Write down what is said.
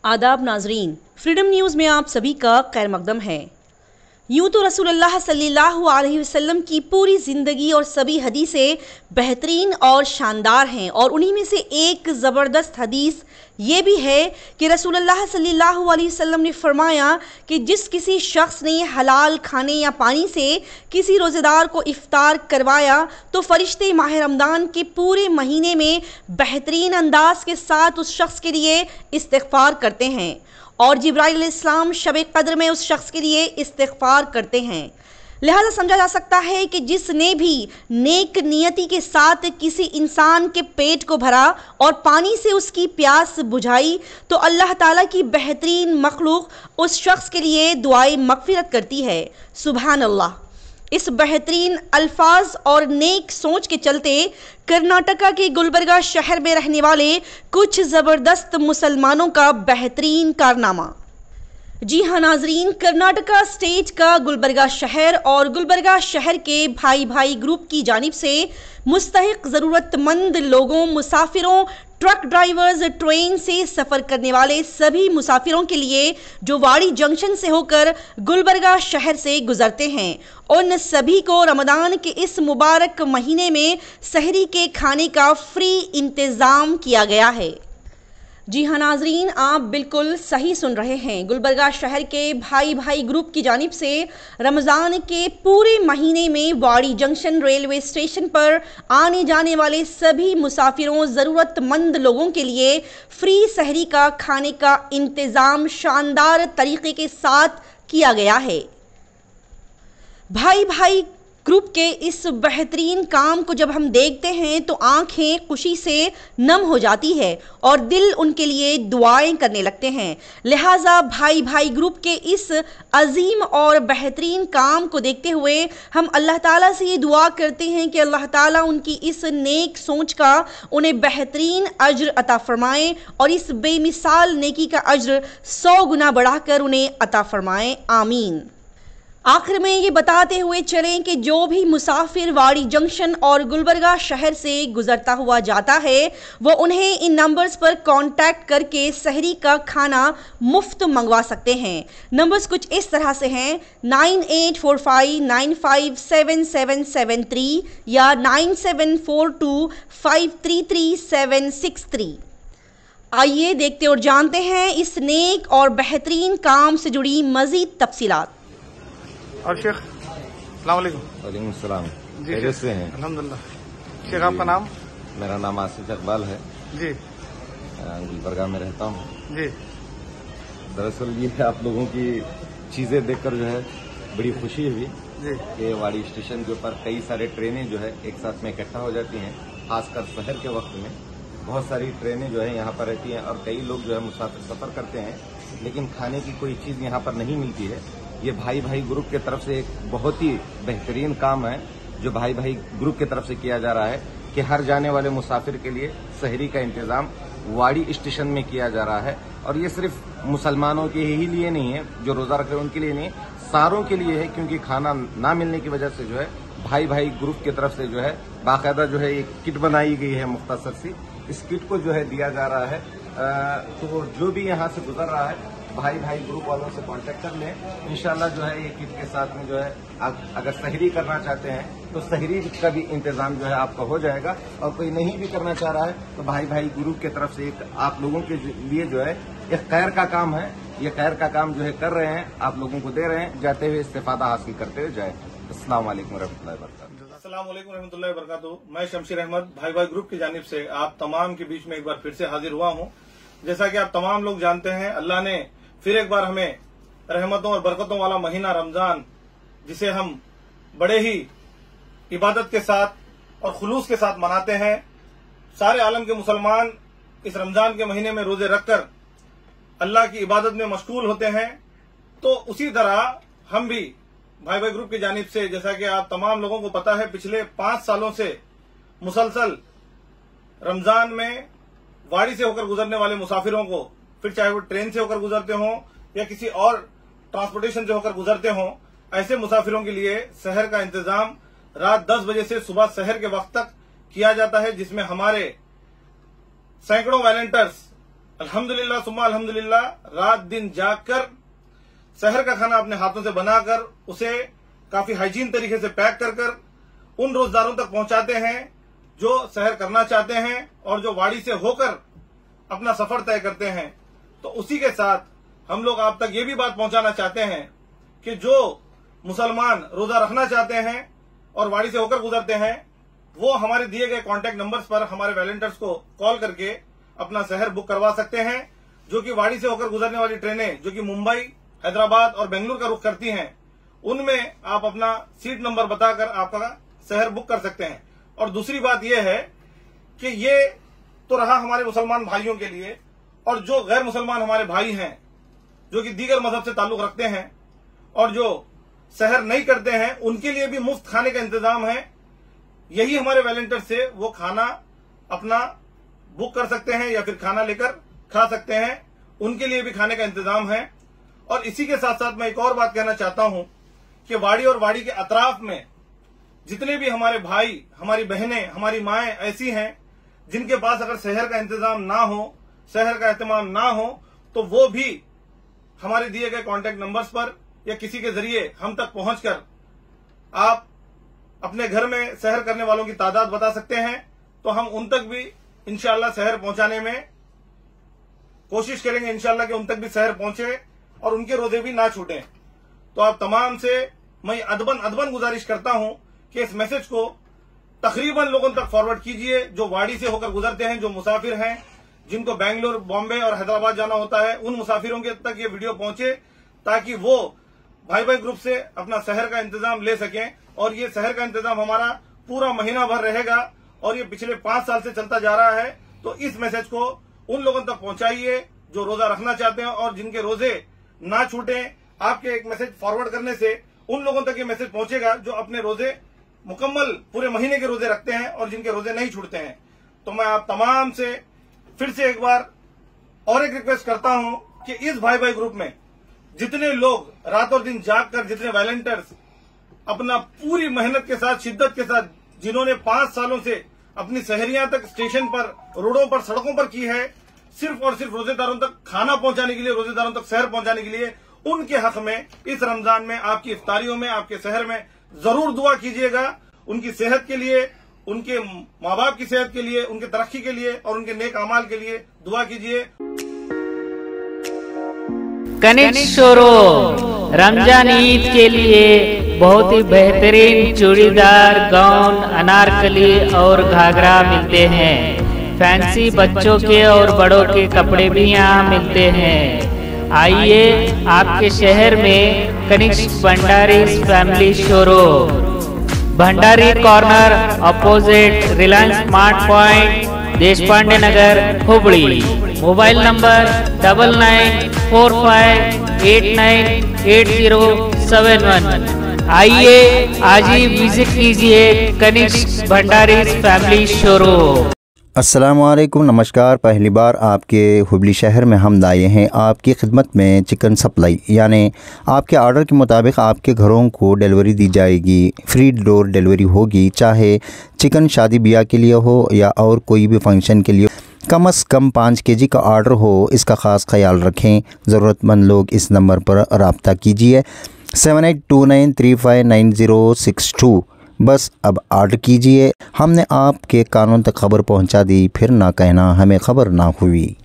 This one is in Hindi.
आदाब नाजरीन, फ्रीडम न्यूज़ में आप सभी का खैर मकदम है। यूँ तो रसूलुल्लाह सल्लल्लाहु अलैहि वसल्लम की पूरी ज़िंदगी और सभी हदीसें बेहतरीन और शानदार हैं, और उन्हीं में से एक ज़बरदस्त हदीस ये भी है कि रसूलुल्लाह सल्लल्लाहु अलैहि वसल्लम ने फरमाया कि जिस किसी शख्स ने हलाल खाने या पानी से किसी रोज़ेदार को इफ्तार करवाया तो फरिश्ते माह रमज़ान के पूरे महीने में बेहतरीन अंदाज के साथ उस शख्स के लिए इस्तिग़फ़ार करते हैं, और जिब्राइल अलैहिस्सलाम शब कद्र में उस शख्स के लिए इस्तिग़फ़ार करते हैं। लिहाजा समझा जा सकता है कि जिसने भी नेक नियति के साथ किसी इंसान के पेट को भरा और पानी से उसकी प्यास बुझाई तो अल्लाह ताला की बेहतरीन मखलूक उस शख्स के लिए दुआए मग़फ़िरत करती है। सुभान अल्लाह। इस बेहतरीन अल्फाज और नेक सोच के चलते कर्नाटका के गुलबर्गा शहर में रहने वाले कुछ ज़बरदस्त मुसलमानों का बेहतरीन कारनामा। जी हाँ नाजरीन, कर्नाटका स्टेट का गुलबर्गा शहर और गुलबर्गा शहर के भाई भाई ग्रुप की जानिब से मुस्तहिक ज़रूरतमंद लोगों, मुसाफिरों, ट्रक ड्राइवर्स, ट्रेन से सफ़र करने वाले सभी मुसाफिरों के लिए जो वाड़ी जंक्शन से होकर गुलबर्गा शहर से गुजरते हैं, उन सभी को रमज़ान के इस मुबारक महीने में सहरी के खाने का फ्री इंतज़ाम किया गया है। जी हाँ नाजरीन, आप बिल्कुल सही सुन रहे हैं। गुलबर्गा शहर के भाई भाई ग्रुप की जानिब से रमज़ान के पूरे महीने में वाड़ी जंक्शन रेलवे स्टेशन पर आने जाने वाले सभी मुसाफिरों, ज़रूरतमंद लोगों के लिए फ्री सहरी का खाने का इंतज़ाम शानदार तरीके के साथ किया गया है। भाई भाई ग्रुप के इस बेहतरीन काम को जब हम देखते हैं तो आंखें खुशी से नम हो जाती है और दिल उनके लिए दुआएं करने लगते हैं। लिहाजा भाई भाई ग्रुप के इस अजीम और बेहतरीन काम को देखते हुए हम अल्लाह ताला से ये दुआ करते हैं कि अल्लाह ताला उनकी इस नेक सोच का उन्हें बेहतरीन अज्र अता फरमाएं और इस बेमिसाल नेकी का अज्र 100 गुना बढ़ाकर उन्हें अता फरमाएं। आमीन। आखिर में ये बताते हुए चलें कि जो भी मुसाफिर वाड़ी जंक्शन और गुलबर्गा शहर से गुजरता हुआ जाता है वो उन्हें इन नंबर्स पर कांटेक्ट करके सहरी का खाना मुफ्त मंगवा सकते हैं। नंबर्स कुछ इस तरह से हैं 9845957773 या 9742533763। आइए देखते और जानते हैं इस नेक और बेहतरीन काम से जुड़ी मज़ीद तफसीलात। और शेख अस्सलाम वालेकुम। वालेकुम सलाम। जी कैसे हैं? अल्हम्दुलिल्लाह। शेख आपका नाम? मेरा नाम आसिफ इकबाल है जी। गुलबर्गा में रहता हूँ जी। दरअसल ये आप लोगों की चीजें देखकर जो है बड़ी खुशी हुई जी कि वाड़ी स्टेशन के ऊपर कई सारे ट्रेनें जो है एक साथ में इकट्ठा हो जाती हैं। खासकर शहर के वक्त में बहुत सारी ट्रेनें जो है यहाँ पर रहती हैं और कई लोग जो है मुसाफिर सफर करते हैं, लेकिन खाने की कोई चीज यहाँ पर नहीं मिलती है। ये भाई भाई ग्रुप की तरफ से एक बहुत ही बेहतरीन काम है जो भाई भाई ग्रुप की तरफ से किया जा रहा है कि हर जाने वाले मुसाफिर के लिए सहरी का इंतजाम वाड़ी स्टेशन में किया जा रहा है। और ये सिर्फ मुसलमानों के ही लिए नहीं है, जो रोजा रख रहे हैं उनके लिए नहीं, सारों के लिए है, क्योंकि खाना ना मिलने की वजह से जो है भाई भाई ग्रुप की तरफ से जो है बाकायदा जो है एक किट बनाई गई है मुख्तसर सी। इस किट को जो है दिया जा रहा है। तो जो भी यहाँ से गुजर रहा है भाई भाई ग्रुप वालों से कांटेक्ट कर लें। इंशाल्लाह जो है ये किट के साथ में जो है अगर सहरी करना चाहते हैं तो सहरी का भी इंतजाम जो है आपका हो जाएगा, और कोई नहीं भी करना चाह रहा है तो भाई भाई ग्रुप की तरफ से एक आप लोगों के लिए जो है एक खैर का काम है। ये खैर का काम जो है कर रहे हैं, आप लोगों को दे रहे हैं, जाते हुए इस्तेफादा हासिल करते हुए जाए। अस्सलाम वालेकुम रहमतुल्लाहि व बरकातहू। अस्सलाम वालेकुम रहमतुल्लाहि व बरकातहू। मैं शमशीर अहमद भाई भाई ग्रुप की जानिब से आप तमाम के बीच में एक बार फिर से हाजिर हुआ हूँ। जैसा कि आप तमाम लोग जानते हैं, अल्लाह ने फिर एक बार हमें रहमतों और बरकतों वाला महीना रमजान, जिसे हम बड़े ही इबादत के साथ और खुलूस के साथ मनाते हैं। सारे आलम के मुसलमान इस रमजान के महीने में रोजे रखकर अल्लाह की इबादत में मशगूल होते हैं। तो उसी तरह हम भी भाई भाई ग्रुप की जानिब से, जैसा कि आप तमाम लोगों को पता है, पिछले 5 सालों से मुसलसल रमजान में वाड़ी से होकर गुजरने वाले मुसाफिरों को, फिर चाहे वो ट्रेन से होकर गुजरते हों या किसी और ट्रांसपोर्टेशन से होकर गुजरते हों, ऐसे मुसाफिरों के लिए सहर का इंतजाम रात 10 बजे से सुबह सहर के वक्त तक किया जाता है, जिसमें हमारे सैकड़ों वॉलंटियर्स अल्हम्दुलिल्लाह सुम्मा अल्हम्दुलिल्लाह रात दिन जाग कर सहर का खाना अपने हाथों से बनाकर उसे काफी हाइजीन तरीके से पैक कर उन रोजदारों तक पहुंचाते हैं जो सहर करना चाहते हैं और जो वाड़ी से होकर अपना सफर तय करते हैं। तो उसी के साथ हम लोग आप तक ये भी बात पहुंचाना चाहते हैं कि जो मुसलमान रोजा रखना चाहते हैं और वाड़ी से होकर गुजरते हैं वो हमारे दिए गए कॉन्टैक्ट नंबर्स पर हमारे वॉलंटियर्स को कॉल करके अपना शहर बुक करवा सकते हैं। जो कि वाड़ी से होकर गुजरने वाली ट्रेनें जो कि मुंबई, हैदराबाद और बेंगलुरु का रुख करती हैं, उनमें आप अपना सीट नंबर बताकर आपका शहर बुक कर सकते हैं। और दूसरी बात यह है कि ये तो रहा हमारे मुसलमान भाइयों के लिए, और जो गैर मुसलमान हमारे भाई हैं जो कि दीगर मजहब से ताल्लुक रखते हैं और जो सहर नहीं करते हैं, उनके लिए भी मुफ्त खाने का इंतजाम है। यही हमारे वॉलंटियर से वो खाना अपना बुक कर सकते हैं या फिर खाना लेकर खा सकते हैं, उनके लिए भी खाने का इंतजाम है। और इसी के साथ साथ मैं एक और बात कहना चाहता हूं कि वाड़ी और वाड़ी के अतराफ में जितने भी हमारे भाई, हमारी बहनें, हमारी माएं ऐसी हैं जिनके पास अगर शहर का इंतजाम ना हो, शहर का एहतमाम ना हो, तो वो भी हमारे दिए गए कॉन्टैक्ट नंबर्स पर या किसी के जरिए हम तक पहुंचकर आप अपने घर में सहर करने वालों की तादाद बता सकते हैं। तो हम उन तक भी इंशाल्लाह सहर पहुंचाने में कोशिश करेंगे इंशाल्लाह कि उन तक भी सहर पहुंचे और उनके रोजे भी ना छूटें। तो आप तमाम से मैं अदबन गुजारिश करता हूं कि इस मैसेज को तकरीबन लोगों तक फॉरवर्ड कीजिए जो वाड़ी से होकर गुजरते हैं, जो मुसाफिर हैं, जिनको बेंगलुरु, बॉम्बे और हैदराबाद जाना होता है, उन मुसाफिरों के तक ये वीडियो पहुंचे ताकि वो भाई ग्रुप से अपना शहर का इंतजाम ले सकें। और ये शहर का इंतजाम हमारा पूरा महीना भर रहेगा और ये पिछले 5 साल से चलता जा रहा है। तो इस मैसेज को उन लोगों तक पहुंचाइए जो रोजा रखना चाहते हैं और जिनके रोजे ना छूटें। आपके एक मैसेज फॉरवर्ड करने से उन लोगों तक ये मैसेज पहुंचेगा जो अपने रोजे मुकम्मल पूरे महीने के रोजे रखते हैं और जिनके रोजे नहीं छूटते हैं। तो मैं आप तमाम से फिर से एक बार और एक रिक्वेस्ट करता हूं कि इस भाई ग्रुप में जितने लोग रात और दिन जाग कर, जितने वॉलंटियर्स अपना पूरी मेहनत के साथ, शिद्दत के साथ, जिन्होंने 5 सालों से अपनी शहरियां तक स्टेशन पर, रोडों पर, सड़कों पर की है, सिर्फ और सिर्फ रोजेदारों तक खाना पहुंचाने के लिए, रोजेदारों तक शहर पहुंचाने के लिए, उनके हक में इस रमजान में आपकी इफ्तारियों में, आपके शहर में जरूर दुआ कीजिएगा। उनकी सेहत के लिए, उनके माँ बाप की सेहत के लिए, उनके तरक्की के लिए और उनके नेक अमाल के लिए दुआ कीजिए। कनिष्क शोरूम रमजान ईद के लिए बहुत ही बेहतरीन चूड़ीदार, गाउन, अनारकली और घाघरा मिलते हैं। फैंसी बच्चों के और बड़ों के कपड़े भी यहाँ मिलते हैं। आइए आपके शहर में Kanishk Bhandari family showroom, Bhandari corner opposite Reliance smart point, Deshpande Nagar, Hubli. Mobile number 9945898071। आइए आज ही विजिट कीजिए कनिष्क भंडारी फैमिली शोरूम। अस्सलाम वालेकुम, नमस्कार। पहली बार आपके हुबली शहर में हम लाए हैं आपकी खिदमत में चिकन सप्लाई, यानी आपके ऑर्डर के मुताबिक आपके घरों को डिलीवरी दी जाएगी। फ्री डोर डिलीवरी होगी, चाहे चिकन शादी ब्याह के लिए हो या और कोई भी फंक्शन के लिए। कम से कम 5 kg का ऑर्डर हो, इसका ख़ास ख्याल रखें। ज़रूरतमंद लोग इस नंबर पर रब्ता कीजिए 7829359062। बस अब ऑर्डर कीजिए। हमने आपके कानों तक खबर पहुंचा दी, फिर ना कहना हमें खबर ना हुई।